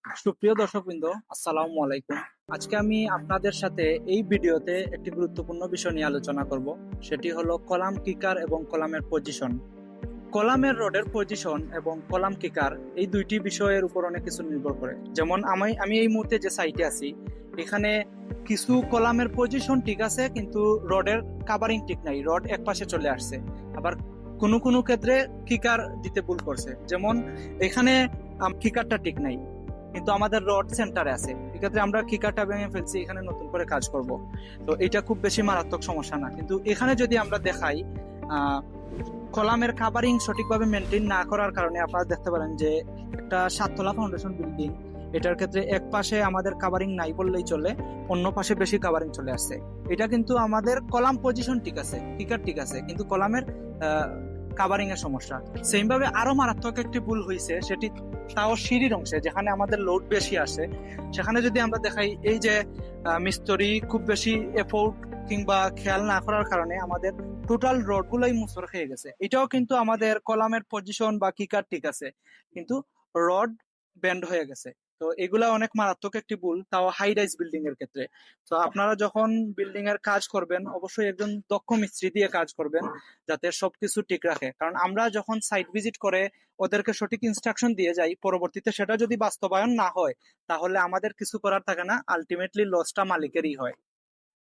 সুপ্রিয় দর্শকবৃন্দ, আসসালামু আলাইকুম। আজকে আমি আপনাদের সাথে এই ভিডিওতে একটি গুরুত্বপূর্ণ বিষয় নিয়ে আলোচনা করব। সেটি হলো কলাম কিকার এবং কলামের পজিশন। কলামের রডের পজিশন এবং কলাম কিকার এই দুইটি বিষয়ের উপর অনেক কিছু নির্ভর করে। যেমন আমি এই মুহূর্তে যে সাইটে আছি, এখানে কিছু কলামের পজিশন ঠিক আছে, কিন্তু রডের কাভারিং ঠিক নাই, রড এক পাশে চলে আসছে। আবার কোনো কোনো ক্ষেত্রে কিকার দিতে ভুল করছে। যেমন এখানে কিকারটা ঠিক নাই, কিন্তু আমাদের রড সেন্টারে আছে, এক্ষেত্রে আমরা কিকারটা ভেঙে ফেলছি, এখানে নতুন করে কাজ করব। তো এটা খুব বেশি মারাত্মক সমস্যা না, কিন্তু এখানে যদি আমরা দেখাই কলামের কাভারিং সঠিকভাবে মেনটেন না করার কারণে আপনারা দেখতে পারেন যে একটা 7 তলা ফাউন্ডেশন বিল্ডিং, এটার ক্ষেত্রে এক পাশে আমাদের কাভারিং নাই বললেই চলে, অন্য পাশে বেশি কাভারিং চলে আসছে। এটা কিন্তু আমাদের কলাম পজিশন ঠিক আছে, কিকার ঠিক আছে, কিন্তু কলামের কাভারিং এর সমস্যা। সেম ভাবে আরো মারাত্মক একটি ভুল হয়েছে, সেটি তাও সিঁড়ির অংশে, যেখানে আমাদের লোড বেশি আসে। সেখানে যদি আমরা দেখাই, এই যে মিস্ত্রি খুব বেশি এফোর্ট কিংবা খেয়াল না করার কারণে আমাদের টোটাল রড গুলাই মুসর খেয়ে গেছে। এটাও কিন্তু আমাদের কলামের পজিশন বা কিকার ঠিক আছে, কিন্তু রড বেন্ড হয়ে গেছে। তো এগুলা অনেক মারাত্মক একটি ভুল, তাও হাই রাইজ বিল্ডিং এর ক্ষেত্রে। তো আপনারা যখন বিল্ডিং এর কাজ করবেন, অবশ্যই একজন দক্ষ মিস্ত্রি দিয়ে কাজ করবেন, যাতে সবকিছু ঠিক রাখে। কারণ আমরা যখন সাইট ভিজিট করে ওদেরকে সঠিক ইনস্ট্রাকশন দিয়ে যাই, পরবর্তীতে সেটা যদি বাস্তবায়ন না হয়, তাহলে আমাদের কিছু করার থাকে না, আলটিমেটলি লসটা মালিকেরই হয়।